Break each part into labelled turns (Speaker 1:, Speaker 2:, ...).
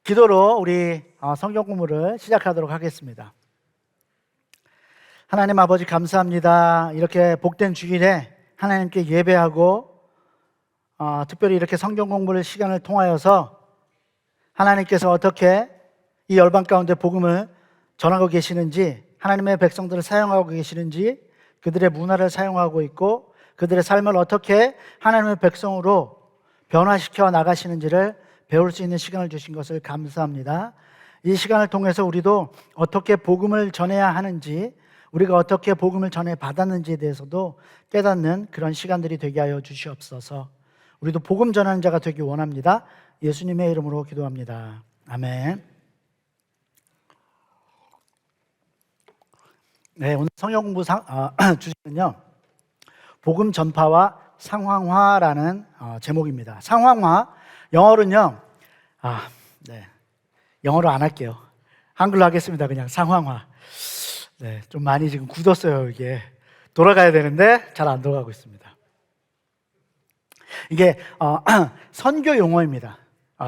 Speaker 1: 기도로 우리 성경 공부를 시작하도록 하겠습니다. 하나님 아버지 감사합니다. 이렇게 복된 주일에 하나님께 예배하고 특별히 이렇게 성경 공부를 시간을 통하여서 하나님께서 어떻게 이 열방 가운데 복음을 전하고 계시는지, 하나님의 백성들을 사용하고 계시는지, 그들의 문화를 사용하고 있고 그들의 삶을 어떻게 하나님의 백성으로 변화시켜 나가시는지를 배울 수 있는 시간을 주신 것을 감사합니다. 이 시간을 통해서 우리도 어떻게 복음을 전해야 하는지, 우리가 어떻게 복음을 전해 받았는지에 대해서도 깨닫는 그런 시간들이 되게 하여 주시옵소서. 우리도 복음 전하는 자가 되기 원합니다. 예수님의 이름으로 기도합니다. 아멘. 네, 오늘 성경 공부 주제는요, 복음 전파와 상황화라는 제목입니다. 상황화, 영어로는요, 영어로 안 할게요. 한글로 하겠습니다. 그냥 상황화. 네, 좀 많이 지금 굳었어요. 이게 돌아가야 되는데 잘 안 돌아가고 있습니다. 이게 선교 용어입니다.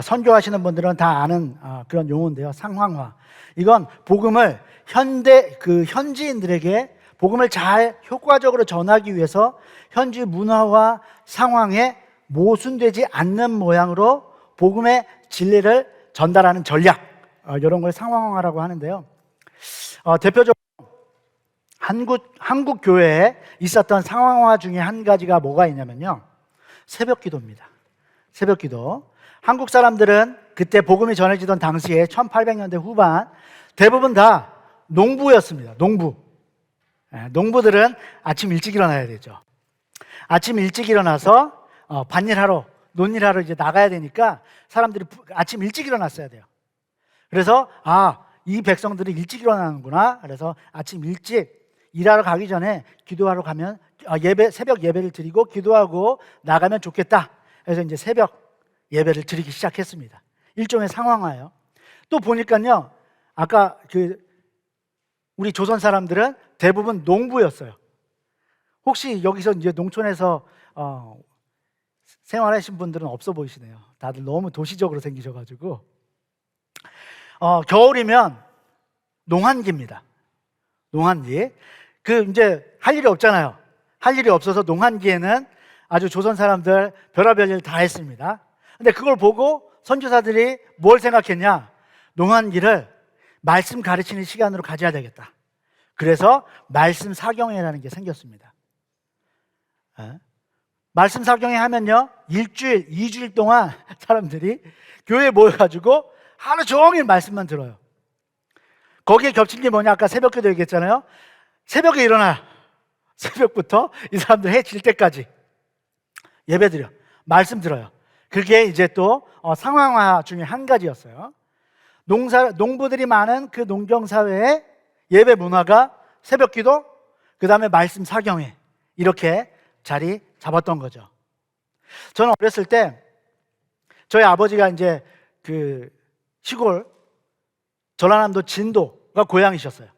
Speaker 1: 선교하시는 분들은 다 아는 그런 용어인데요. 상황화. 이건 복음을 현지인들에게 복음을 잘 효과적으로 전하기 위해서 현지 문화와 상황에 모순되지 않는 모양으로 복음의 진리를 전달하는 전략, 이런 걸 상황화라고 하는데요. 대표적으로 한국 교회에 있었던 상황화 중에 한 가지가 뭐가 있냐면요, 새벽 기도입니다. 새벽 기도. 한국 사람들은 그때 복음이 전해지던 당시에 1800년대 후반 대부분 다 농부였습니다. 농부들은 아침 일찍 일어나야 되죠. 아침 일찍 일어나서 밭일하러, 논일하러 이제 나가야 되니까 사람들이 아침 일찍 일어났어야 돼요. 그래서 이 백성들이 일찍 일어나는구나. 그래서 아침 일찍 일하러 가기 전에 기도하러 가면 새벽 예배를 드리고 기도하고 나가면 좋겠다. 그래서 이제 새벽 예배를 드리기 시작했습니다. 일종의 상황화예요. 또 보니까요, 아까 우리 조선 사람들은 대부분 농부였어요. 혹시 여기서 이제 농촌에서 생활하신 분들은 없어 보이시네요. 다들 너무 도시적으로 생기셔가지고. 겨울이면 농한기입니다. 농한기. 이제 할 일이 없잖아요. 할 일이 없어서 농한기에는 아주 조선 사람들 별의별 일 다 했습니다. 근데 그걸 보고 선교사들이 뭘 생각했냐? 농한기를 말씀 가르치는 시간으로 가져야 되겠다. 그래서 말씀 사경회라는 게 생겼습니다. 말씀 사경회 하면요, 일주일, 2주일 동안 사람들이 교회에 모여가지고 하루 종일 말씀만 들어요. 거기에 겹친 게 뭐냐? 아까 새벽 기도 얘기했잖아요. 새벽에 일어나. 새벽부터 이 사람들 해 질 때까지 예배 드려. 말씀 들어요. 그게 이제 또 상황화 중에 한 가지였어요. 농부들이 많은 그 농경사회의 예배 문화가 새벽 기도, 그 다음에 말씀 사경회, 이렇게 자리 잡았던 거죠. 저는 어렸을 때 저희 아버지가 이제 시골 전라남도 진도가 고향이셨어요.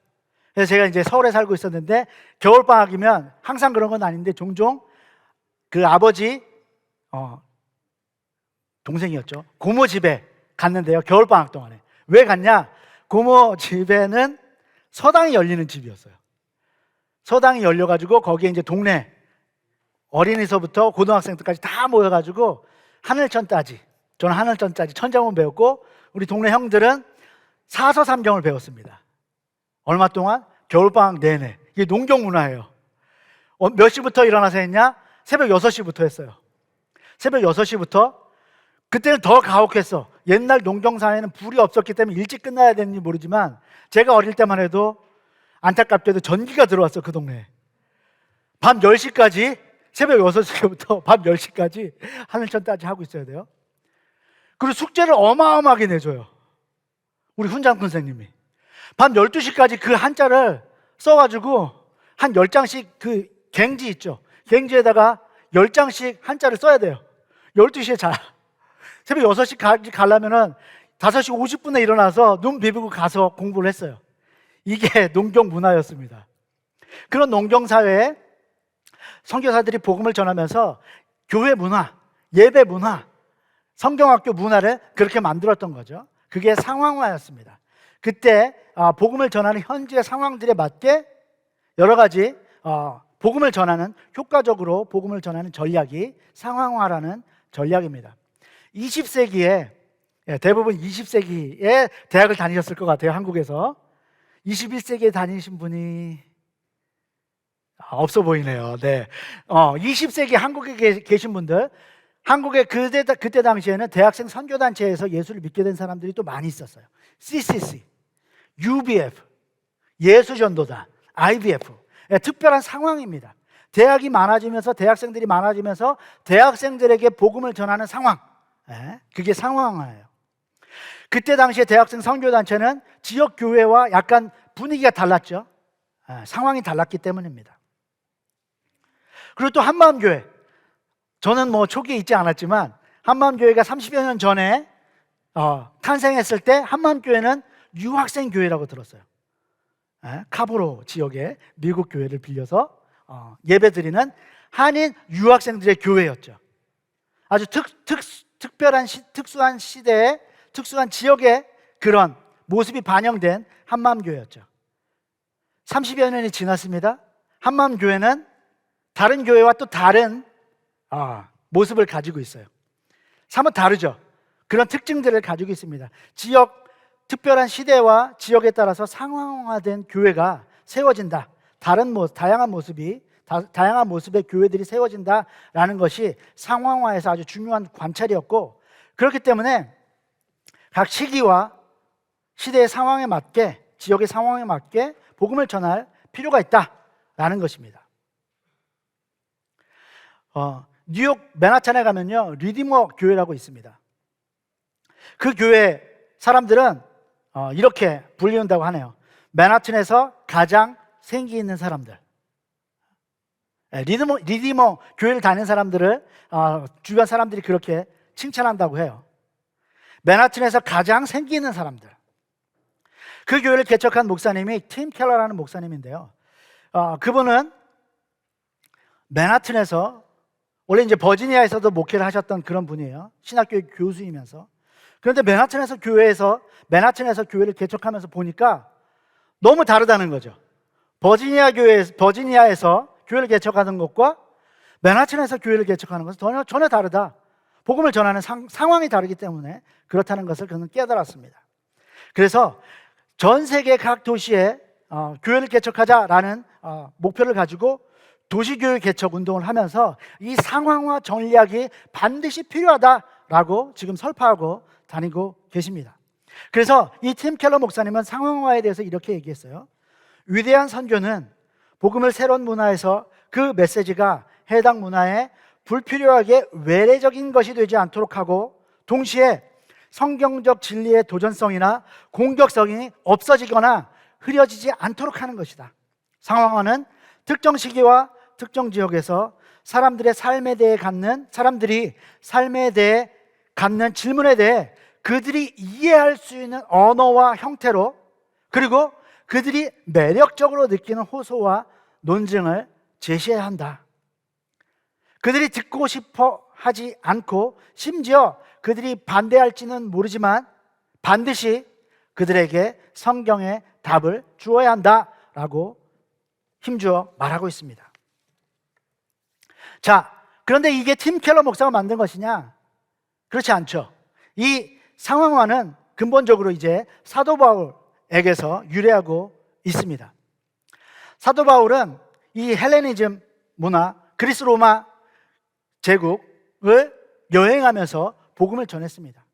Speaker 1: 그래서 제가 이제 서울에 살고 있었는데 겨울방학이면 항상 그런 건 아닌데 종종 그 아버지 동생이었죠. 고모 집에 갔는데요. 겨울방학 동안에. 왜 갔냐? 고모 집에는 서당이 열리는 집이었어요. 서당이 열려가지고 거기에 이제 동네 어린이서부터 고등학생 때까지 다 모여가지고 하늘천 따지, 저는 하늘천 따지 천자문 배웠고 우리 동네 형들은 사서삼경을 배웠습니다. 얼마 동안? 겨울방학 내내. 이게 농경 문화예요. 몇 시부터 일어나서 했냐? 새벽 6시부터 했어요. 새벽 6시부터. 그때는 더 가혹했어. 옛날 농경사회는 불이 없었기 때문에 일찍 끝나야 되는지 모르지만 제가 어릴 때만 해도 안타깝게도 전기가 들어왔어, 그 동네에. 밤 10시까지, 새벽 6시부터 밤 10시까지 하늘천 따지 하고 있어야 돼요. 그리고 숙제를 어마어마하게 내줘요. 우리 훈장군 선생님이. 밤 12시까지 그 한자를 써가지고 한 10장씩 갱지 있죠. 갱지에다가 10장씩 한자를 써야 돼요. 12시에 자. 새벽 6시까지 가려면은 5시 50분에 일어나서 눈 비비고 가서 공부를 했어요. 이게 농경 문화였습니다. 그런 농경 사회에 선교사들이 복음을 전하면서 교회 문화, 예배 문화, 성경학교 문화를 그렇게 만들었던 거죠. 그게 상황화였습니다. 그때 복음을 전하는 현지의 상황들에 맞게 여러 가지 복음을 전하는, 효과적으로 복음을 전하는 전략이 상황화라는 전략입니다. 20세기에 대부분 20세기에 대학을 다니셨을 것 같아요. 한국에서 21세기에 다니신 분이 없어 보이네요. 네, 20세기 한국에 계신 분들, 한국에 그때 당시에는 대학생 선교단체에서 예수를 믿게 된 사람들이 또 많이 있었어요. CCC, UBF, 예수전도단, IBF. 특별한 상황입니다. 대학이 많아지면서, 대학생들이 많아지면서 대학생들에게 복음을 전하는 상황, 그게 상황화예요. 그때 당시에 대학생 선교단체는 지역 교회와 약간 분위기가 달랐죠. 상황이 달랐기 때문입니다. 그리고 또 한마음교회, 저는 초기에 있지 않았지만 한마음교회가 30여 년 전에 탄생했을 때 한마음교회는 유학생 교회라고 들었어요. 카보로 지역의 미국 교회를 빌려서 예배드리는 한인 유학생들의 교회였죠. 아주 특별한 특수한 시대에, 특수한 지역의 그런 모습이 반영된 한마음교회였죠. 30여 년이 지났습니다. 한마음교회는 다른 교회와 또 다른 모습을 가지고 있어요. 사뭇 다르죠. 그런 특징들을 가지고 있습니다. 특별한 시대와 지역에 따라서 상황화된 교회가 세워진다. 다양한 모습의 교회들이 세워진다라는 것이 상황화에서 아주 중요한 관찰이었고, 그렇기 때문에 각 시기와 시대의 상황에 맞게, 지역의 상황에 맞게 복음을 전할 필요가 있다라는 것입니다. 뉴욕 맨하탄에 가면요, 리디머 교회라고 있습니다. 그 교회 사람들은 이렇게 불리운다고 하네요. 맨하탄에서 가장 생기 있는 사람들. 리디머 교회를 다니는 사람들을 주변 사람들이 그렇게 칭찬한다고 해요. 맨하탄에서 가장 생기 있는 사람들. 그 교회를 개척한 목사님이 팀 켈러라는 목사님인데요. 그분은 맨하탄에서, 원래 이제 버지니아에서도 목회를 하셨던 그런 분이에요. 신학교의 교수이면서. 그런데 맨하탄에서 교회를 개척하면서 보니까 너무 다르다는 거죠. 버지니아에서 교회를 개척하는 것과 맨하탄에서 교회를 개척하는 것은 전혀 다르다. 복음을 전하는 상황이 다르기 때문에 그렇다는 것을 그는 깨달았습니다. 그래서 전 세계 각 도시에 교회를 개척하자라는 목표를 가지고 도시교회 개척 운동을 하면서 이 상황화 전략이 반드시 필요하다라고 지금 설파하고 다니고 계십니다. 그래서 이 팀 켈러 목사님은 상황화에 대해서 이렇게 얘기했어요. 위대한 선교는 복음을 새로운 문화에서 그 메시지가 해당 문화에 불필요하게 외래적인 것이 되지 않도록 하고, 동시에 성경적 진리의 도전성이나 공격성이 없어지거나 흐려지지 않도록 하는 것이다. 상황화는 특정 시기와 특정 지역에서 사람들이 삶에 대해 갖는 질문에 대해 그들이 이해할 수 있는 언어와 형태로, 그리고 그들이 매력적으로 느끼는 호소와 논증을 제시해야 한다. 그들이 듣고 싶어 하지 않고, 심지어 그들이 반대할지는 모르지만 반드시 그들에게 성경의 답을 주어야 한다라고 힘주어 말하고 있습니다. 자, 그런데 이게 팀 켈러 목사가 만든 것이냐? 그렇지 않죠. 이 상황화는 근본적으로 이제 사도 바울에게서 유래하고 있습니다. 사도 바울은 이 헬레니즘 문화, 그리스 로마 제국을 여행하면서 복음을 전했습니다.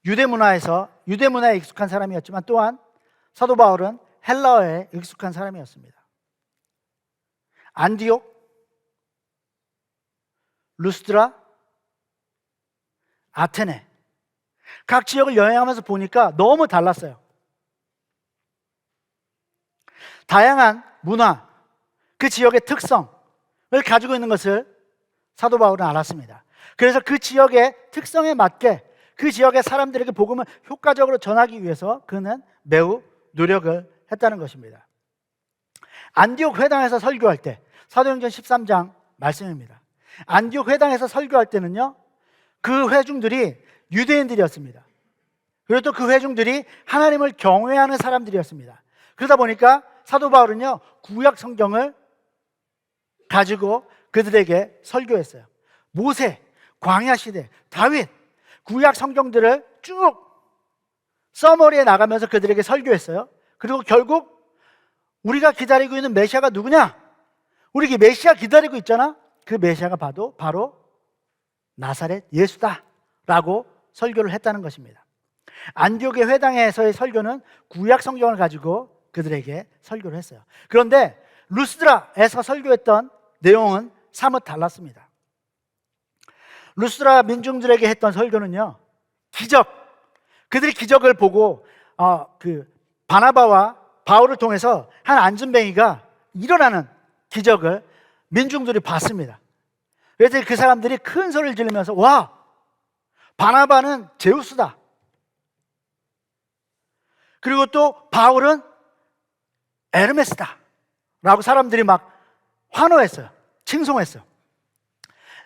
Speaker 1: 유대 문화에 익숙한 사람이었지만 또한 사도 바울은 헬라어에 익숙한 사람이었습니다. 안디옥, 루스드라, 아테네, 각 지역을 여행하면서 보니까 너무 달랐어요. 다양한 문화, 그 지역의 특성을 가지고 있는 것을 사도 바울은 알았습니다. 그래서 그 지역의 특성에 맞게 그 지역의 사람들에게 복음을 효과적으로 전하기 위해서 그는 매우 노력을 했다는 것입니다. 안디옥 회당에서 설교할 때, 사도행전 13장 말씀입니다. 안디옥 회당에서 설교할 때는요, 그 회중들이 유대인들이었습니다. 그리고 또 그 회중들이 하나님을 경외하는 사람들이었습니다. 그러다 보니까 사도 바울은요, 구약 성경을 가지고 그들에게 설교했어요. 모세, 광야 시대, 다윗, 구약 성경들을 쭉 서머리에 나가면서 그들에게 설교했어요. 그리고 결국 우리가 기다리고 있는 메시아가 누구냐? 우리 메시아 기다리고 있잖아. 그 메시아가 바로 나사렛 예수다 라고 설교를 했다는 것입니다. 안디옥의 회당에서의 설교는 구약 성경을 가지고 그들에게 설교를 했어요. 그런데 루스드라에서 설교했던 내용은 사뭇 달랐습니다. 루스드라 민중들에게 했던 설교는요, 기적, 그들이 기적을 보고 바나바와 바울을 통해서 한 안전뱅이가 일어나는 기적을 민중들이 봤습니다. 그래서 그 사람들이 큰 소리를 지르면서 와, 바나바는 제우스다. 그리고 또 바울은 에르메스다 라고 사람들이 막 환호했어요. 칭송했어요.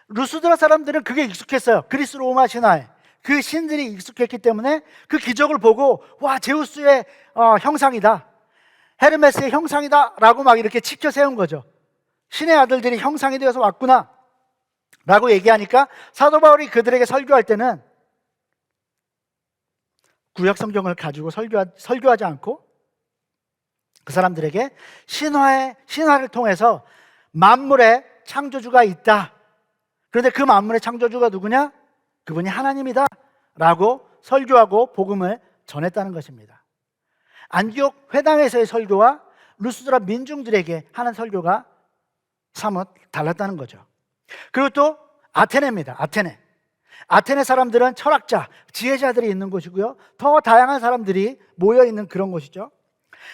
Speaker 1: 루스드라 사람들은 그게 익숙했어요. 그리스 로마 신화에 그 신들이 익숙했기 때문에 그 기적을 보고 와, 제우스의 형상이다, 헤르메스의 형상이다 라고 막 이렇게 치켜 세운 거죠. 신의 아들들이 형상이 되어서 왔구나 라고 얘기하니까 사도 바울이 그들에게 설교할 때는 구약 성경을 가지고 설교하지 않고 그 사람들에게 신화를 통해서 만물의 창조주가 있다. 그런데 그 만물의 창조주가 누구냐? 그분이 하나님이다 라고 설교하고 복음을 전했다는 것입니다. 안디옥 회당에서의 설교와 루스드라 민중들에게 하는 설교가 사뭇 달랐다는 거죠. 그리고 또 아테네입니다. 아테네 사람들은 철학자, 지혜자들이 있는 곳이고요, 더 다양한 사람들이 모여있는 그런 곳이죠.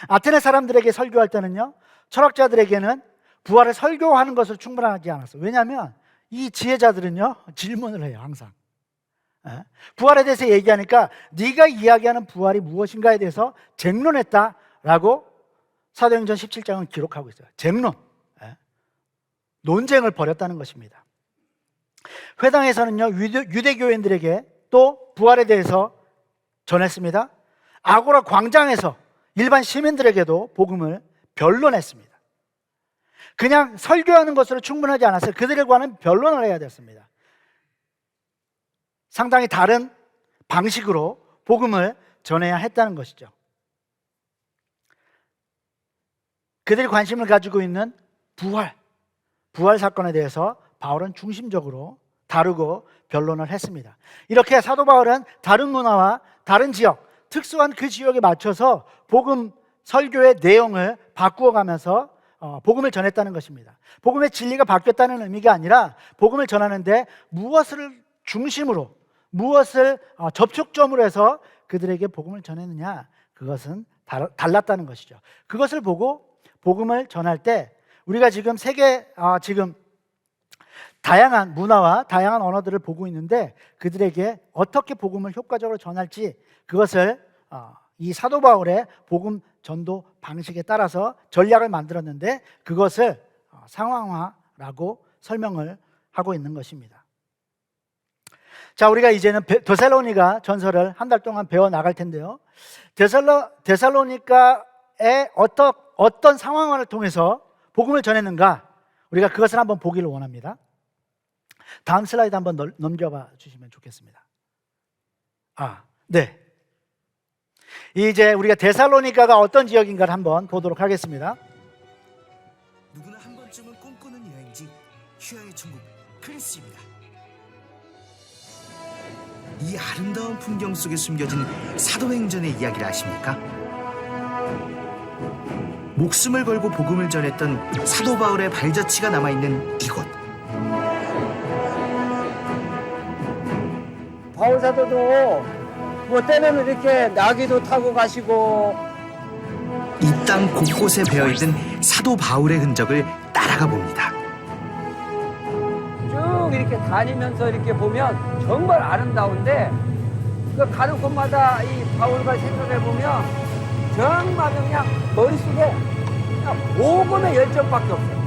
Speaker 1: 아테네 사람들에게 설교할 때는요, 철학자들에게는 부활을 설교하는 것으로 충분하지 않았어요. 왜냐하면 이 지혜자들은요, 질문을 해요. 항상 부활에 대해서 얘기하니까 네가 이야기하는 부활이 무엇인가에 대해서 쟁론했다라고 사도행전 17장은 기록하고 있어요. 쟁론, 논쟁을 벌였다는 것입니다. 회당에서는요, 유대교인들에게 또 부활에 대해서 전했습니다. 아고라 광장에서 일반 시민들에게도 복음을 변론했습니다. 그냥 설교하는 것으로 충분하지 않았어요. 그들과는 변론을 해야 됐습니다. 상당히 다른 방식으로 복음을 전해야 했다는 것이죠. 그들이 관심을 가지고 있는 부활 사건에 대해서 바울은 중심적으로 다루고 변론을 했습니다. 이렇게 사도 바울은 다른 문화와 다른 지역, 특수한 그 지역에 맞춰서 복음 설교의 내용을 바꾸어 가면서 복음을 전했다는 것입니다. 복음의 진리가 바뀌었다는 의미가 아니라 복음을 전하는데 무엇을 중심으로, 무엇을 접촉점으로 해서 그들에게 복음을 전했느냐, 그것은 달랐다는 것이죠. 그것을 보고 복음을 전할 때 우리가 지금 지금 다양한 문화와 다양한 언어들을 보고 있는데 그들에게 어떻게 복음을 효과적으로 전할지, 그것을 이 사도 바울의 복음 전도 방식에 따라서 전략을 만들었는데 그것을 상황화라고 설명을 하고 있는 것입니다. 자, 우리가 이제는 데살로니가 전서를 한 달 동안 배워 나갈 텐데요, 데살로니가의 어떤 상황을 통해서 복음을 전했는가, 우리가 그것을 한번 보기를 원합니다. 다음 슬라이드 한번 넘겨봐 주시면 좋겠습니다. 네. 이제 우리가 데살로니가가 어떤 지역인가를 한번 보도록 하겠습니다.
Speaker 2: 누구나 한 번쯤은 꿈꾸는 여행지, 휴양의 천국 그리스입니다. 이 아름다운 풍경 속에 숨겨진 사도행전의 이야기를 아십니까? 목숨을 걸고 복음을 전했던 사도 바울의 발자취가 남아있는 이곳.
Speaker 3: 바울 사도도 뭐 때로는 이렇게 나귀도 타고 가시고,
Speaker 2: 이 땅 곳곳에 배어있는 사도 바울의 흔적을 따라가 봅니다.
Speaker 3: 쭉 이렇게 다니면서 이렇게 보면 정말 아름다운데, 그 가는 곳마다 이 바울과 생각해 보면 정말 그냥 머릿속에 그냥 복음의 열정밖에 없어요.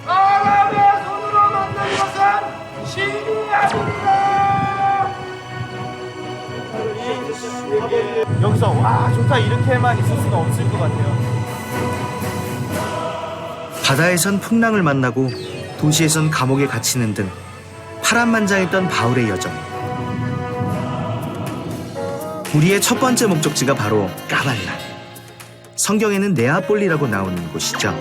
Speaker 4: 사람의 손으로 만든 것은 신이 아닙니다.
Speaker 3: 이
Speaker 5: 여기서 와 좋다 이렇게만 있을 수는 없을 것 같아요.
Speaker 2: 바다에선 풍랑을 만나고 도시에선 감옥에 갇히는 등 파란만장했던 바울의 여정. 우리의 첫 번째 목적지가 바로 까발라. 성경에는 네아폴리라고 나오는 곳이죠.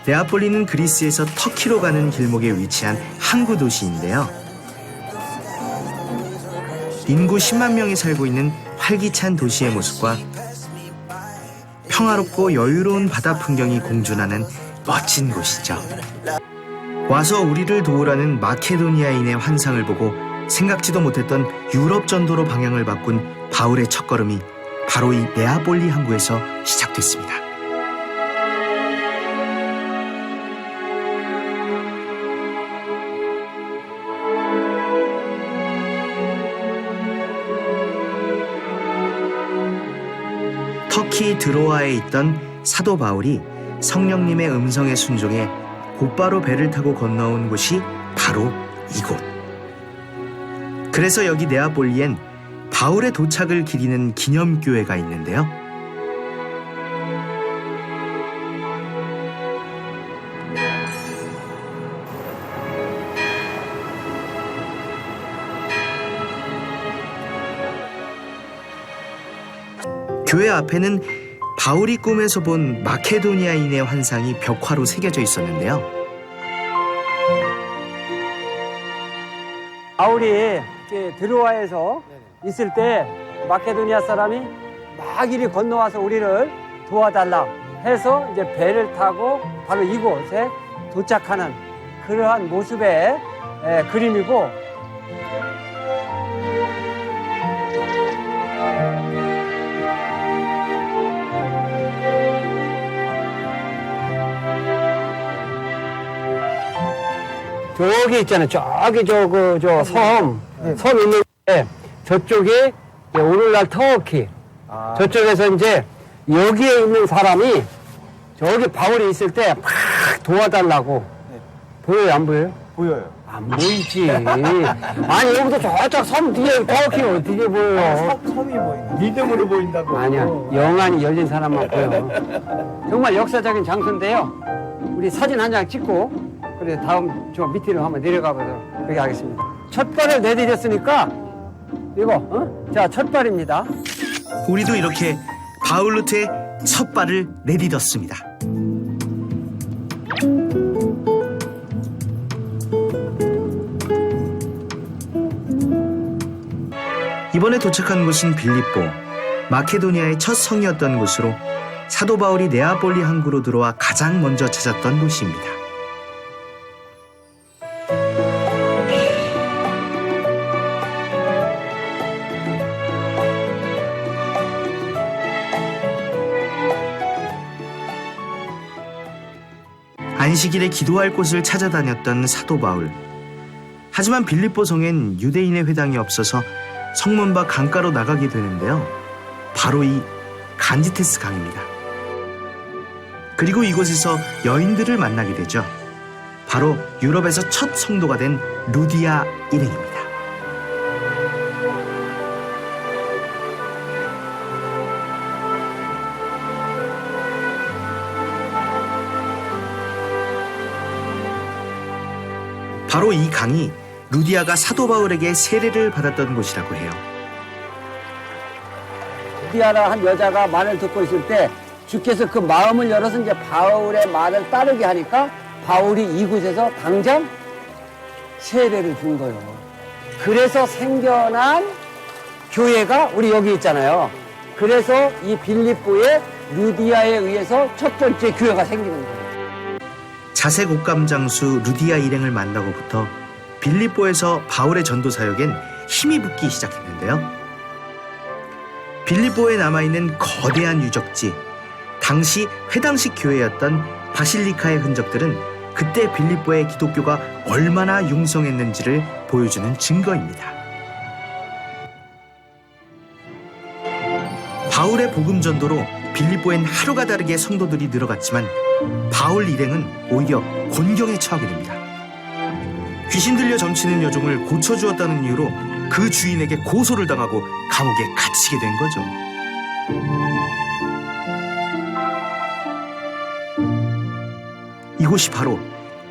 Speaker 2: 네아폴리는 그리스에서 터키로 가는 길목에 위치한 항구 도시인데요. 인구 10만 명이 살고 있는 활기찬 도시의 모습과 평화롭고 여유로운 바다 풍경이 공존하는 멋진 곳이죠. 와서 우리를 도우라는 마케도니아인의 환상을 보고 생각지도 못했던 유럽 전도로 방향을 바꾼 바울의 첫걸음이 바로 이 네아폴리 항구에서 시작됐습니다. 터키 드로아에 있던 사도 바울이 성령님의 음성에 순종해 곧바로 배를 타고 건너온 곳이 바로 이곳. 그래서 여기 네아폴리엔 바울의 도착을 기리는 기념교회가 있는데요. 교회 앞에는 바울이 꿈에서 본 마케도니아인의 환상이 벽화로 새겨져 있었는데요.
Speaker 3: 바울이 이렇게 드로아에서 있을 때 마케도니아 사람이 막 이리 건너와서 우리를 도와달라 해서 이제 배를 타고 바로 이곳에 도착하는 그러한 모습의 그림이고, 저기 있잖아요. 저기 섬 있는데 저쪽이 오늘날 터키. 저쪽에서 이제 여기에 있는 사람이 저기 바울이 있을 때 막 도와달라고. 보여요, 안 보여요?
Speaker 5: 보여요.
Speaker 3: 안 보이지. 아니 여기서 저쪽 섬 뒤에 터키가 어떻게 보여요?
Speaker 5: 섬이 보인다. 믿음으로 보인다고.
Speaker 3: 아니야, 영안이 열린 사람만 보여. 정말 역사적인 장소인데요. 우리 사진 한 장 찍고 그래 다음 저 밑으로 한번 내려가 보도록 그렇게 하겠습니다. 첫 발을 내디뎠으니까 이거 자, 첫 발입니다.
Speaker 2: 우리도 이렇게 바울 루트의 첫 발을 내딛었습니다. 이번에 도착한 곳은 빌립보, 마케도니아의 첫 성이었던 곳으로 사도 바울이 네아폴리 항구로 들어와 가장 먼저 찾았던 곳입니다. 안식일에 기도할 곳을 찾아다녔던 사도 바울. 하지만 빌립보 성엔 유대인의 회당이 없어서 성문 밖 강가로 나가게 되는데요. 바로 이 간지테스 강입니다. 그리고 이곳에서 여인들을 만나게 되죠. 바로 유럽에서 첫 성도가 된 루디아 일행입니다. 바로 이 강이 루디아가 사도 바울에게 세례를 받았던 곳이라고 해요.
Speaker 3: 루디아라 한 여자가 말을 듣고 있을 때 주께서 그 마음을 열어서 이제 바울의 말을 따르게 하니까 바울이 이곳에서 당장 세례를 준 거예요. 그래서 생겨난 교회가 우리 여기 있잖아요. 그래서 이 빌립보의 루디아에 의해서 첫 번째 교회가 생기는 거예요.
Speaker 2: 자색 옷감 장수 루디아 일행을 만나고부터 빌립보에서 바울의 전도 사역엔 힘이 붙기 시작했는데요. 빌립보에 남아있는 거대한 유적지, 당시 회당식 교회였던 바실리카의 흔적들은 그때 빌립보의 기독교가 얼마나 융성했는지를 보여주는 증거입니다. 바울의 복음 전도로 빌립보엔 하루가 다르게 성도들이 늘어갔지만 바울 일행은 오히려 곤경에 처하게 됩니다. 귀신 들려 점치는 여종을 고쳐주었다는 이유로 그 주인에게 고소를 당하고 감옥에 갇히게 된 거죠. 이곳이 바로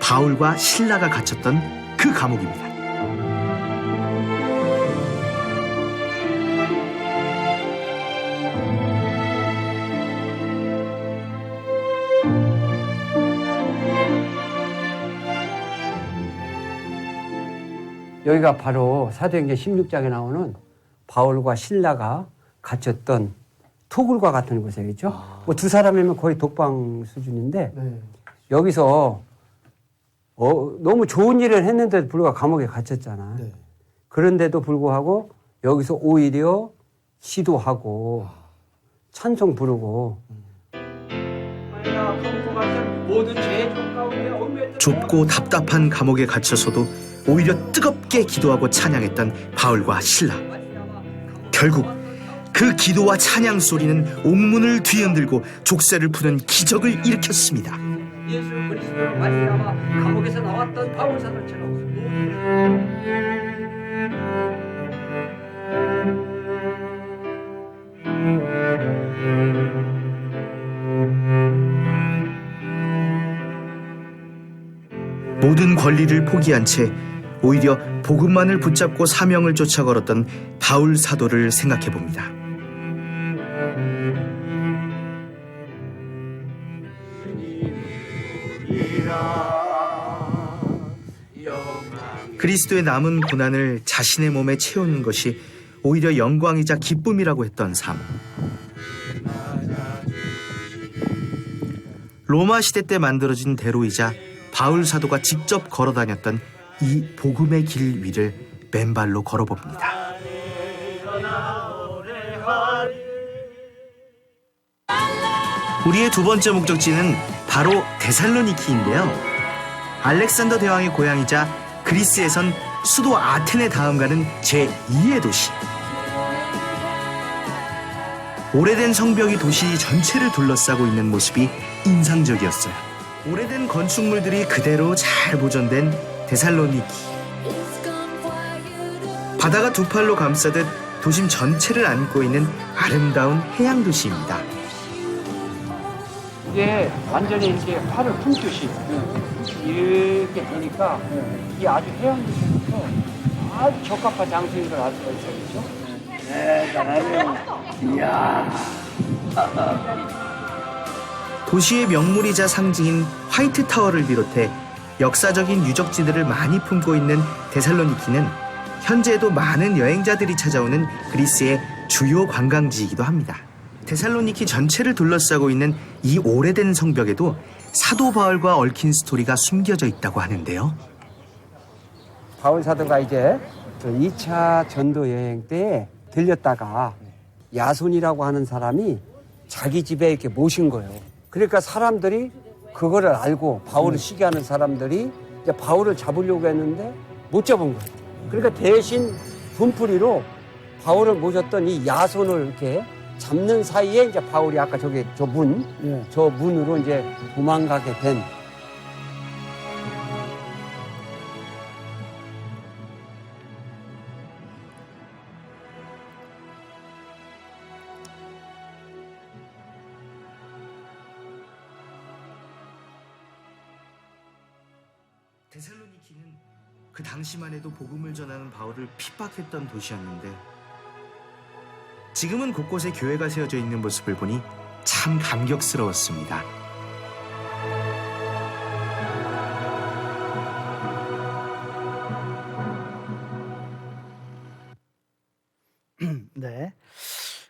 Speaker 2: 바울과 실라가 갇혔던 그 감옥입니다.
Speaker 3: 여기가 바로 사도행전 16장에 나오는 바울과 실라가 갇혔던 토굴과 같은 곳이겠죠. 뭐 두 사람이면 거의 독방 수준인데 여기서 너무 좋은 일을 했는데도 불구하고 감옥에 갇혔잖아. 그런데도 불구하고 여기서 오히려 시도하고 찬송 부르고
Speaker 2: 좁고 답답한 감옥에 갇혀서도 오히려 뜨겁게 기도하고 찬양했던 바울과 실라. 결국 그 기도와 찬양 소리는 옥문을 뒤흔들고 족쇄를 푸는 기적을 일으켰습니다.
Speaker 3: 예수 그리스도로 말미암아 감옥에서 나왔던 바울 사도처럼
Speaker 2: 모든 권리를 포기한 채 오히려 복음만을 붙잡고 사명을 쫓아 걸었던 바울 사도를 생각해 봅니다. 그리스도의 남은 고난을 자신의 몸에 채우는 것이 오히려 영광이자 기쁨이라고 했던 삶. 로마 시대 때 만들어진 대로이자 바울 사도가 직접 걸어 다녔던 이 복음의 길 위를 맨발로 걸어봅니다. 우리의 두 번째 목적지는 바로 데살로니키인데요. 알렉산더 대왕의 고향이자 그리스에선 수도 아테네 다음 가는 제2의 도시. 오래된 성벽이 도시 전체를 둘러싸고 있는 모습이 인상적이었어요. 오래된 건축물들이 그대로 잘 보존된 데살로니키. 바다가 두 팔로 감싸듯 도심 전체를 안고 있는 아름다운 해양 도시입니다.
Speaker 3: 이게 완전히 이렇게 팔을 품듯이 이렇게 되니까 이게 아주 해양도시로서 아주 적합한 장소인 걸 알 수가 있어요. 그렇죠? 이야.
Speaker 2: 도시의 명물이자 상징인 화이트 타워를 비롯해 역사적인 유적지들을 많이 품고 있는 데살로니키는 현재에도 많은 여행자들이 찾아오는 그리스의 주요 관광지이기도 합니다. 데살로니키 전체를 둘러싸고 있는 이 오래된 성벽에도 사도 바울과 얽힌 스토리가 숨겨져 있다고 하는데요.
Speaker 3: 바울 사도가 이제 2차 전도 여행 때 들렸다가 야손이라고 하는 사람이 자기 집에 이렇게 모신 거예요. 그러니까 사람들이 그거를 알고 바울을 시기하는 사람들이 이제 바울을 잡으려고 했는데 못 잡은 거예요. 그러니까 대신 분풀이로 바울을 모셨던 이 야손을 이렇게 잡는 사이에 이제 바울이 아까 저기 저 문으로 이제 도망가게 된.
Speaker 2: 데살로니키는 그 당시만 해도 복음을 전하는 바울을 핍박했던 도시였는데 지금은 곳곳에 교회가 세워져 있는 모습을 보니 참 감격스러웠습니다.
Speaker 1: 네.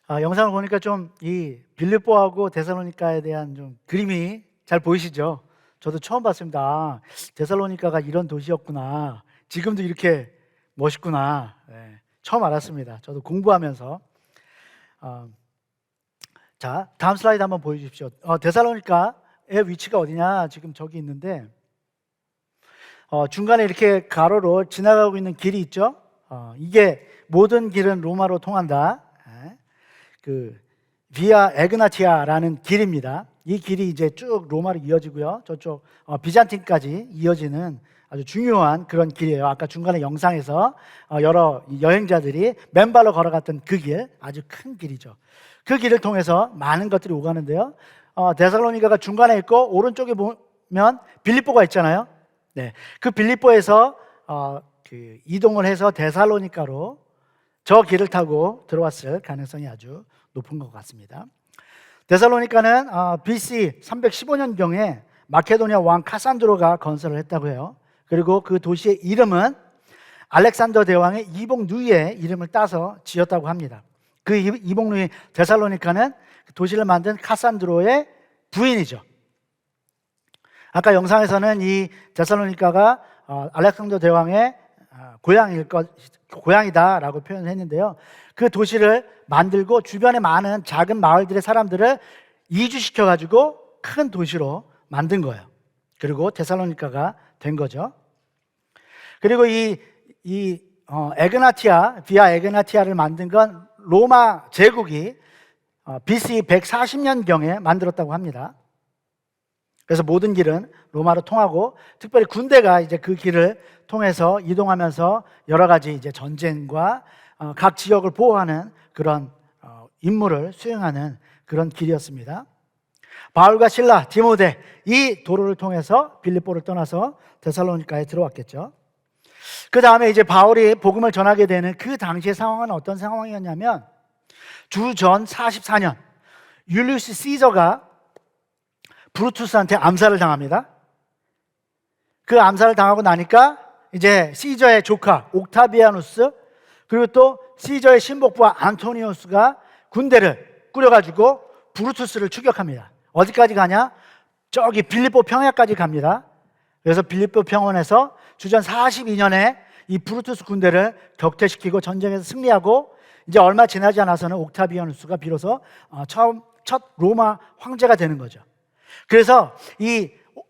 Speaker 1: 영상을 보니까 좀 이 빌립보하고 데살로니카에 대한 좀 그림이 잘 보이시죠? 저도 처음 봤습니다. 데살로니카가 이런 도시였구나. 지금도 이렇게 멋있구나. 네, 처음 알았습니다. 저도 공부하면서. 자, 다음 슬라이드 한번 보여주십시오. 데살로니카의 위치가 어디냐? 지금 저기 있는데 중간에 이렇게 가로로 지나가고 있는 길이 있죠? 이게 모든 길은 로마로 통한다. 그 비아 에그나티아라는 길입니다. 이 길이 이제 쭉 로마로 이어지고요. 저쪽 비잔틴까지 이어지는 아주 중요한 그런 길이에요. 아까 중간에 영상에서 여러 여행자들이 맨발로 걸어갔던 그 길, 아주 큰 길이죠. 그 길을 통해서 많은 것들이 오가는데요. 데살로니가가 중간에 있고 오른쪽에 보면 빌립보가 있잖아요. 네, 그 빌립보에서 그 이동을 해서 데살로니가로 저 길을 타고 들어왔을 가능성이 아주 높은 것 같습니다. 데살로니가는 BC 315년경에 마케도니아 왕 카산드로가 건설을 했다고 해요. 그리고 그 도시의 이름은 알렉산더 대왕의 이복 누이의 이름을 따서 지었다고 합니다. 그 이복 누이 데살로니가는 도시를 만든 카산드로의 부인이죠. 아까 영상에서는 이 데살로니가가 알렉산더 대왕의 고향이다라고 표현을 했는데요. 그 도시를 만들고 주변에 많은 작은 마을들의 사람들을 이주시켜가지고 큰 도시로 만든 거예요. 그리고 데살로니가가 된 거죠. 그리고 비아 에그나티아를 만든 건 로마 제국이 BC 140년경에 만들었다고 합니다. 그래서 모든 길은 로마로 통하고 특별히 군대가 이제 그 길을 통해서 이동하면서 여러 가지 이제 전쟁과 각 지역을 보호하는 그런 임무를 수행하는 그런 길이었습니다. 바울과 실라, 디모데 이 도로를 통해서 빌립보를 떠나서 데살로니가에 들어왔겠죠. 그 다음에 이제 바울이 복음을 전하게 되는 그 당시의 상황은 어떤 상황이었냐면 주전 44년 율리우스 시저가 브루투스한테 암살을 당합니다. 그 암살을 당하고 나니까 이제 시저의 조카 옥타비아누스 그리고 또 시저의 신복부와 안토니우스가 군대를 꾸려가지고 브루투스를 추격합니다. 어디까지 가냐? 저기 빌립보 평야까지 갑니다. 그래서 빌립보 평원에서 주전 42년에 이 브루투스 군대를 격퇴시키고 전쟁에서 승리하고 이제 얼마 지나지 않아서는 옥타비아누스가 비로소 첫 로마 황제가 되는 거죠. 그래서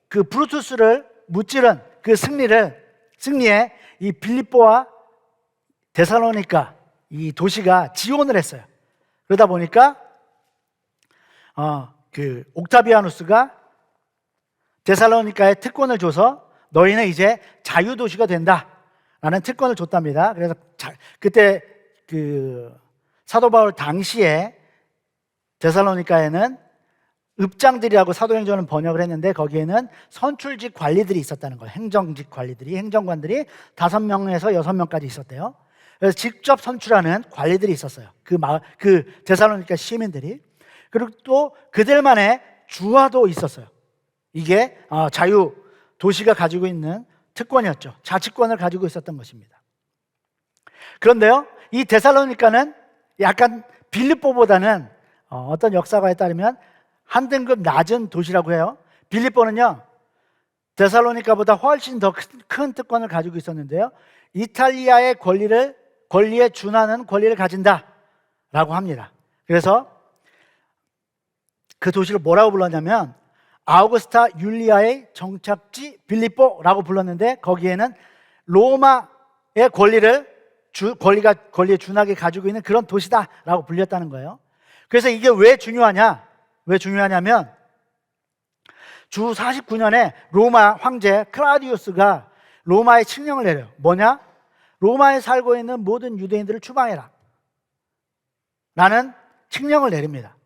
Speaker 1: 그 브루투스를 무찌른 그 승리에 이 빌립보와 데살로니가 이 도시가 지원을 했어요. 그러다 보니까 그 옥타비아누스가 데살로니가에 특권을 줘서 너희는 이제 자유도시가 된다라는 특권을 줬답니다. 그래서 그때 그 사도 바울 당시에 데살로니가에는 읍장들이라고 사도행전은 번역을 했는데 거기에는 선출직 관리들이 있었다는 거예요. 행정직 관리들이, 행정관들이 5명에서 6명까지 있었대요. 그래서 직접 선출하는 관리들이 있었어요. 그 데살로니가 시민들이. 그리고 또 그들만의 주화도 있었어요. 이게 자유 도시가 가지고 있는 특권이었죠. 자치권을 가지고 있었던 것입니다. 그런데요, 이 데살로니가는 약간 빌립보보다는 어떤 역사가에 따르면 한 등급 낮은 도시라고 해요. 빌립보는요, 데살로니가보다 훨씬 더 큰 특권을 가지고 있었는데요, 이탈리아의 권리에 준하는 권리를 가진다라고 합니다. 그래서 그 도시를 뭐라고 불렀냐면 아우구스타 율리아의 정착지 빌립보라고 불렀는데 거기에는 로마의 권리에 준하게 가지고 있는 그런 도시다라고 불렸다는 거예요. 그래서 이게 왜 중요하냐면 주 49년에 로마 황제 클라우디우스가 로마에 칙령을 내려요. 뭐냐? 로마에 살고 있는 모든 유대인들을 추방해라 라는 칙령을 내립니다.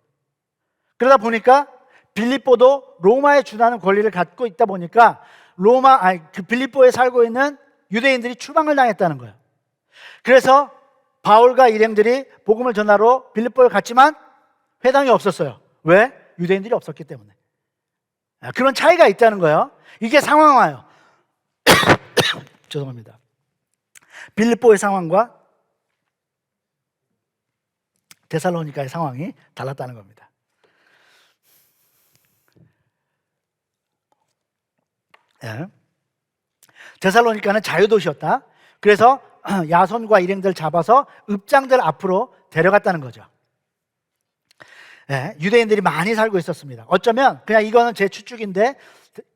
Speaker 1: 그러다 보니까 빌립보도 로마에 준하는 권리를 갖고 있다 보니까 그 빌립보에 살고 있는 유대인들이 추방을 당했다는 거예요. 그래서 바울과 일행들이 복음을 전하러 빌립보에 갔지만 회당이 없었어요. 왜? 유대인들이 없었기 때문에. 그런 차이가 있다는 거예요. 이게 상황화예요. 죄송합니다. 빌립보의 상황과 데살로니가의 상황이 달랐다는 겁니다. 네. 데살로니가는 자유도시였다. 그래서 야손과 일행들 잡아서 읍장들 앞으로 데려갔다는 거죠. 네, 유대인들이 많이 살고 있었습니다. 어쩌면 그냥 이거는 제 추측인데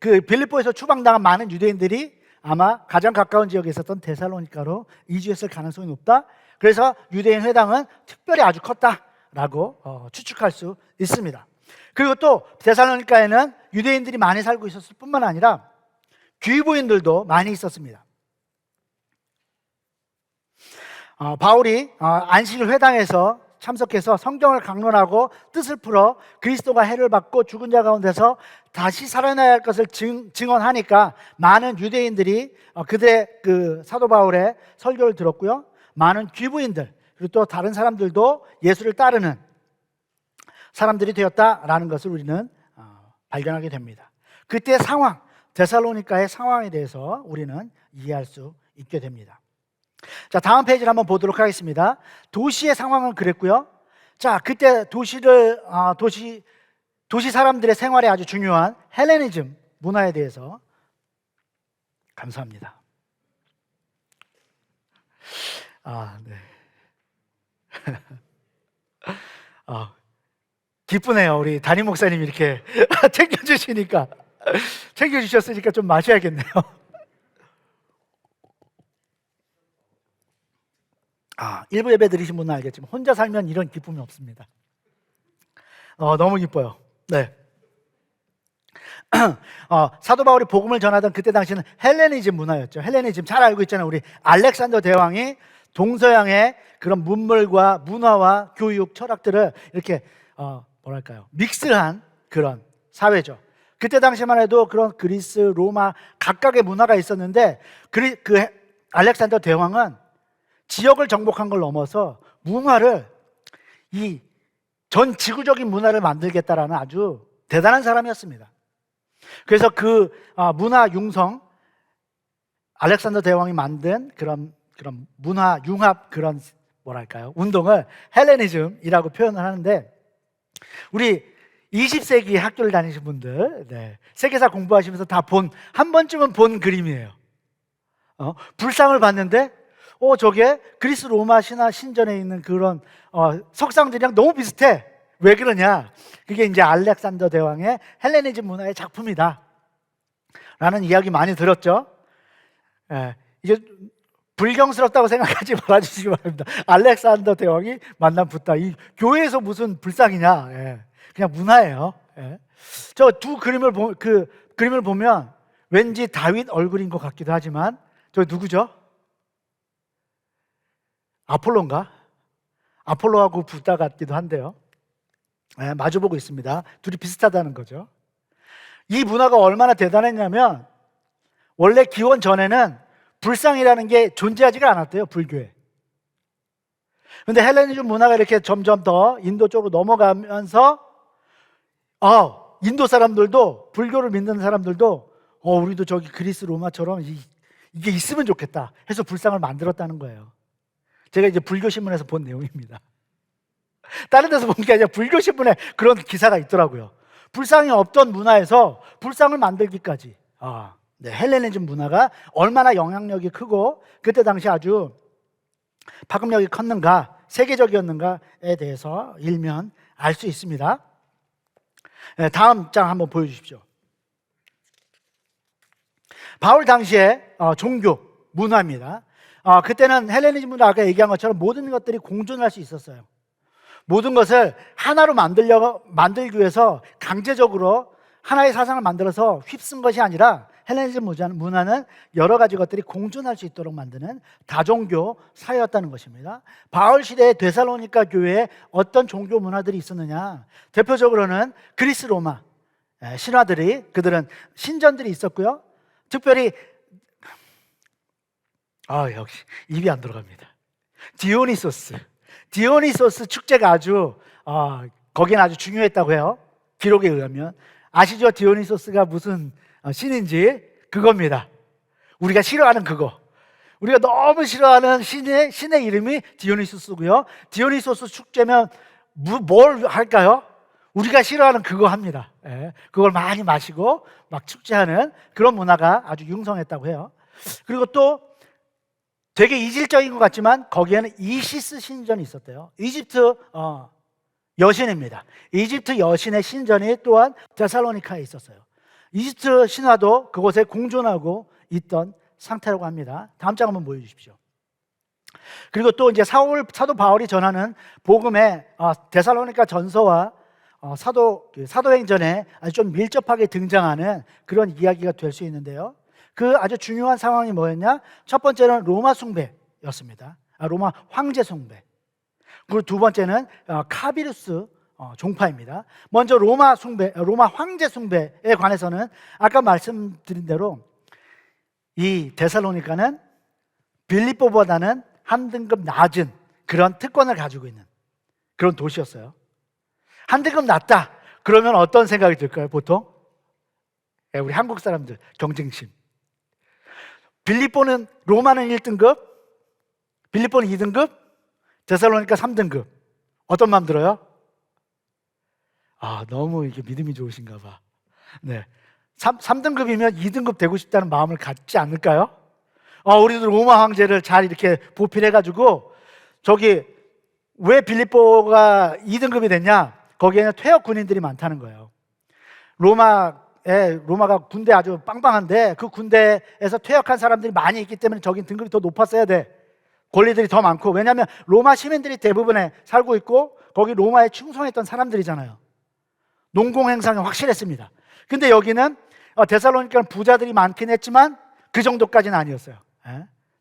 Speaker 1: 그 빌립보에서 추방당한 많은 유대인들이 아마 가장 가까운 지역에 있었던 데살로니가로 이주했을 가능성이 높다. 그래서 유대인 회당은 특별히 아주 컸다라고 추측할 수 있습니다. 그리고 또 데살로니가에는 유대인들이 많이 살고 있었을 뿐만 아니라 귀부인들도 많이 있었습니다. 바울이 안식일 회당에서 참석해서 성경을 강론하고 뜻을 풀어 그리스도가 해를 받고 죽은 자 가운데서 다시 살아나야 할 것을 증언하니까 많은 유대인들이 그들의 그 사도 바울의 설교를 들었고요. 많은 귀부인들 그리고 또 다른 사람들도 예수를 따르는 사람들이 되었다라는 것을 우리는 발견하게 됩니다. 그때의 상황, 데살로니가의 상황에 대해서 우리는 이해할 수 있게 됩니다. 자, 다음 페이지를 한번 보도록 하겠습니다. 도시의 상황은 그랬고요. 자, 그때 도시 사람들의 생활에 아주 중요한 헬레니즘 문화에 대해서 감사합니다. 네. 기쁘네요. 우리 담임 목사님이 이렇게 챙겨주셨으니까 좀 마셔야겠네요. 일부 예배 드리신 분은 알겠지만 혼자 살면 이런 기쁨이 없습니다. 너무 기뻐요. 네. 사도 바울이 복음을 전하던 그때 당시는 헬레니즘 문화였죠. 헬레니즘 잘 알고 있잖아요. 우리 알렉산더 대왕이 동서양의 그런 문물과 문화와 교육, 철학들을 이렇게 믹스한 그런 사회죠. 그때 당시만 해도 그런 그리스, 로마 각각의 문화가 있었는데 그 알렉산더 대왕은 지역을 정복한 걸 넘어서 문화를 이 전 지구적인 문화를 만들겠다라는 아주 대단한 사람이었습니다. 그래서 그 문화 융성 알렉산더 대왕이 만든 그런 문화 융합 그런 운동을 헬레니즘이라고 표현을 하는데 우리 20세기 학교를 다니신 분들 세계사 공부하시면서 다 한 번쯤은 본 그림이에요. 불상을 봤는데 저게 그리스 로마 신화 신전에 있는 그런 석상들이랑 너무 비슷해. 왜 그러냐? 그게 이제 알렉산더 대왕의 헬레니즘 문화의 작품이다 라는 이야기 많이 들었죠. 이게 불경스럽다고 생각하지 말아주시기 바랍니다. 알렉산더 대왕이 만난 붓다, 이 교회에서 무슨 불상이냐, 그냥 문화예요. 저 두 그림을 보면 왠지 다윗 얼굴인 것 같기도 하지만 저 누구죠? 아폴로인가? 아폴로하고 붓다 같기도 한데요. 마주보고 있습니다. 둘이 비슷하다는 거죠. 이 문화가 얼마나 대단했냐면 원래 기원 전에는 불상이라는 게 존재하지가 않았대요, 불교에. 근데 헬레니즘 문화가 이렇게 점점 더 인도 쪽으로 넘어가면서 인도 사람들도, 불교를 믿는 사람들도 우리도 저기 그리스 로마처럼 이게 있으면 좋겠다 해서 불상을 만들었다는 거예요. 제가 이제 불교신문에서 본 내용입니다. 다른 데서 본 게 아니라 불교신문에 그런 기사가 있더라고요. 불상이 없던 문화에서 불상을 만들기까지. 헬레니즘 문화가 얼마나 영향력이 크고 그때 당시 아주 파급력이 컸는가, 세계적이었는가에 대해서 일면 알 수 있습니다. 다음 장 한번 보여주십시오. 바울 당시의 종교 문화입니다. 그때는 헬레니즘 문화, 아까 얘기한 것처럼 모든 것들이 공존할 수 있었어요. 모든 것을 하나로 만들기 위해서 강제적으로 하나의 사상을 만들어서 휩쓴 것이 아니라 헬레니즘 문화는 여러 가지 것들이 공존할 수 있도록 만드는 다종교 사회였다는 것입니다. 바울 시대의 데살로니가 교회에 어떤 종교 문화들이 있었느냐? 대표적으로는 그리스 로마 신화들이, 그들은 신전들이 있었고요. 특별히 역시 입이 안 들어갑니다. 디오니소스 축제가 아주 거기는 아주 중요했다고 해요. 기록에 의하면. 아시죠? 디오니소스가 무슨 신인지? 그겁니다. 우리가 싫어하는 그거. 우리가 너무 싫어하는 신의 이름이 디오니소스고요. 디오니소스 축제면 뭘 할까요? 우리가 싫어하는 그거 합니다. 그걸 많이 마시고 막 축제하는 그런 문화가 아주 융성했다고 해요. 그리고 또 되게 이질적인 것 같지만 거기에는 이시스 신전이 있었대요. 이집트 여신입니다. 이집트 여신의 신전이 또한 데살로니카에 있었어요. 이집트 신화도 그곳에 공존하고 있던 상태라고 합니다. 다음 장 한번 보여주십시오. 그리고 또 이제 사도 바울이 전하는 복음의 데살로니가 전서와 사도행전에 아주 좀 밀접하게 등장하는 그런 이야기가 될 수 있는데요. 그 아주 중요한 상황이 뭐였냐? 첫 번째는 로마 숭배였습니다. 로마 황제 숭배. 그리고 두 번째는 카비루스 종파입니다. 먼저 로마 황제 숭배에 관해서는 아까 말씀드린 대로 이 데살로니가는 빌립보보다는 한 등급 낮은 그런 특권을 가지고 있는 그런 도시였어요. 한 등급 낮다. 그러면 어떤 생각이 들까요, 보통? 우리 한국 사람들 경쟁심. 로마는 1등급, 빌립보는 2등급, 데살로니가 3등급. 어떤 마음 들어요? 너무 이게 믿음이 좋으신가 봐. 네. 3등급이면 2등급 되고 싶다는 마음을 갖지 않을까요? 우리도 로마 황제를 잘 이렇게 보필해가지고, 왜 빌립보가 2등급이 됐냐? 거기에는 퇴역 군인들이 많다는 거예요. 로마가 군대 아주 빵빵한데 그 군대에서 퇴역한 사람들이 많이 있기 때문에 저긴 등급이 더 높았어야 돼. 권리들이 더 많고. 왜냐하면 로마 시민들이 대부분에 살고 있고 거기 로마에 충성했던 사람들이잖아요. 농공행상이 확실했습니다. 근데 여기는 데살로니가는 부자들이 많긴 했지만 그 정도까지는 아니었어요.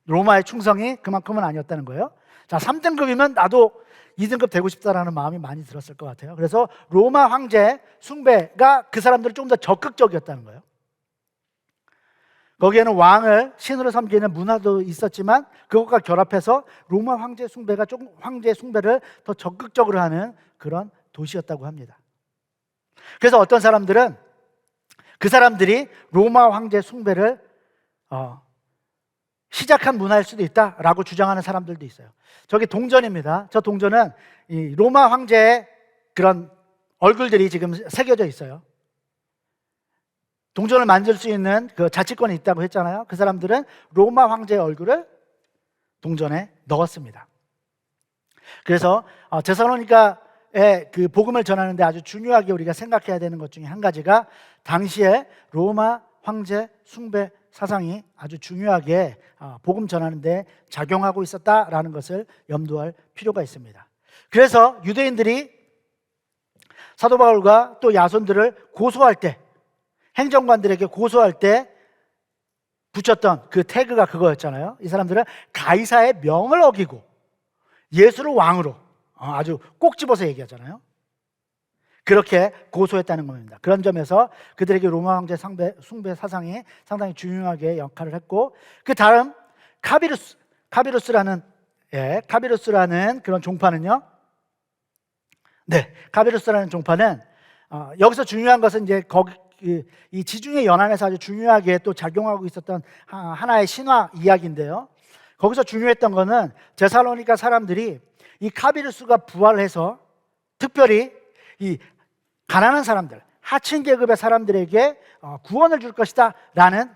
Speaker 1: 로마의 충성이 그만큼은 아니었다는 거예요. 자, 3등급이면 나도 2등급 되고 싶다라는 마음이 많이 들었을 것 같아요. 그래서 로마 황제 숭배가 그 사람들은 좀 더 적극적이었다는 거예요. 거기에는 왕을 신으로 섬기는 문화도 있었지만 그것과 결합해서 로마 황제 숭배를 더 적극적으로 하는 그런 도시였다고 합니다. 그래서 어떤 사람들은 그 사람들이 로마 황제 숭배를 시작한 문화일 수도 있다라고 주장하는 사람들도 있어요. 저기 동전입니다. 저 동전은 이 로마 황제의 그런 얼굴들이 지금 새겨져 있어요. 동전을 만들 수 있는 그 자치권이 있다고 했잖아요. 그 사람들은 로마 황제의 얼굴을 동전에 넣었습니다. 그래서 데살로니가의 그 복음을 전하는데 아주 중요하게 우리가 생각해야 되는 것 중에 한 가지가 당시에 로마 황제 숭배 사상이 아주 중요하게 복음 전하는데 작용하고 있었다라는 것을 염두할 필요가 있습니다. 그래서 유대인들이 사도 바울과 또 야손들을 고소할 때, 행정관들에게 고소할 때 붙였던 그 태그가 그거였잖아요. 이 사람들은 가이사의 명을 어기고 예수를 왕으로 아주 꼭 집어서 얘기하잖아요. 그렇게 고소했다는 겁니다. 그런 점에서 그들에게 로마 황제 숭배 사상이 상당히 중요하게 역할을 했고, 그 다음 카비루스라는 그런 종파는요. 네, 카비루스라는 종파는 여기서 중요한 것은 이제 이 지중해 연안에서 아주 중요하게 또 작용하고 있었던 하나의 신화 이야기인데요. 거기서 중요했던 거는 데살로니가 사람들이 이 카비루스가 부활해서 특별히 이 가난한 사람들, 하층 계급의 사람들에게 구원을 줄 것이다 라는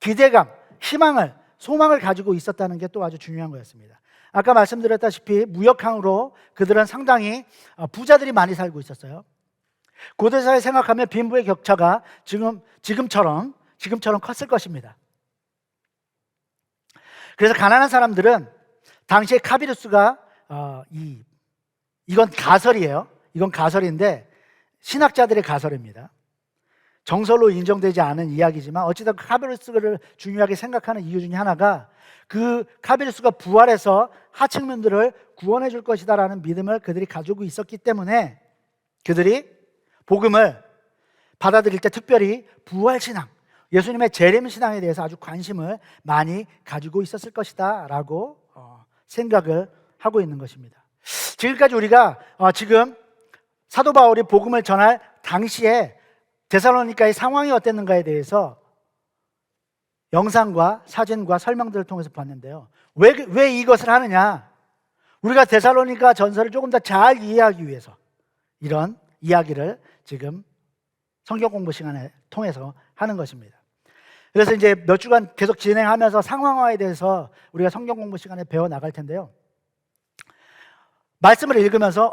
Speaker 1: 기대감, 희망을, 소망을 가지고 있었다는 게 또 아주 중요한 거였습니다. 아까 말씀드렸다시피 무역항으로 그들은 상당히 부자들이 살고 있었어요. 고대사에 생각하면 빈부의 격차가 지금처럼 컸을 것입니다. 그래서 가난한 사람들은 당시에 카비루스가 이건 가설이에요. 이건 가설인데 신학자들의 가설입니다. 정설로 인정되지 않은 이야기지만 어찌든 카비루스를 중요하게 생각하는 이유 중에 하나가 그 카비루스가 부활해서 하층민들을 구원해 줄 것이다라는 믿음을 그들이 가지고 있었기 때문에 그들이 복음을 받아들일 때 특별히 부활신앙, 예수님의 재림신앙에 대해서 아주 관심을 많이 가지고 있었을 것이다 라고 생각을 하고 있는 것입니다. 지금까지 우리가 지금 사도 바울이 복음을 전할 당시에 데살로니가의 상황이 어땠는가에 대해서 영상과 사진과 설명들을 통해서 봤는데요. 왜 이것을 하느냐? 우리가 데살로니가 전서를 조금 더 잘 이해하기 위해서 이런 이야기를 지금 성경 공부 시간에 통해서 하는 것입니다. 그래서 이제 몇 주간 계속 진행하면서 상황화에 대해서 우리가 성경 공부 시간에 배워 나갈 텐데요. 말씀을 읽으면서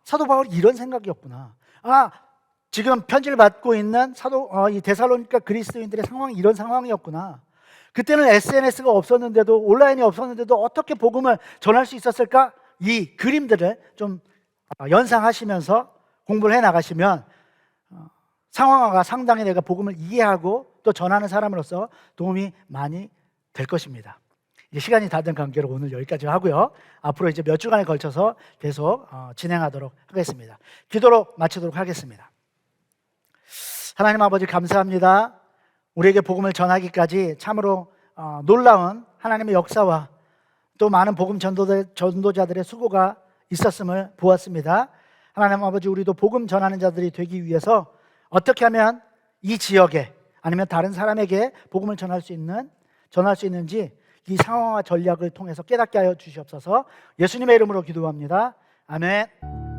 Speaker 1: 사도 바울이 이런 생각이었구나. 지금 편지를 받고 있는 이 데살로니가 그리스도인들의 상황이 이런 상황이었구나. 그때는 SNS가 없었는데도, 온라인이 없었는데도 어떻게 복음을 전할 수 있었을까? 이 그림들을 좀 연상하시면서 공부를 해 나가시면 상황화가 상당히 내가 복음을 이해하고 또 전하는 사람으로서 도움이 많이 될 것입니다. 이제 시간이 다 된 관계로 오늘 여기까지 하고요. 앞으로 이제 몇 주간에 걸쳐서 계속 진행하도록 하겠습니다. 기도로 마치도록 하겠습니다. 하나님 아버지 감사합니다. 우리에게 복음을 전하기까지 참으로 놀라운 하나님의 역사와 또 많은 복음 전도자들의 수고가 있었음을 보았습니다. 하나님 아버지, 우리도 복음 전하는 자들이 되기 위해서 어떻게 하면 이 지역에 아니면 다른 사람에게 복음을 전할 수 있는지 이 상황과 전략을 통해서 깨닫게 하여 주시옵소서. 예수님의 이름으로 기도합니다. 아멘.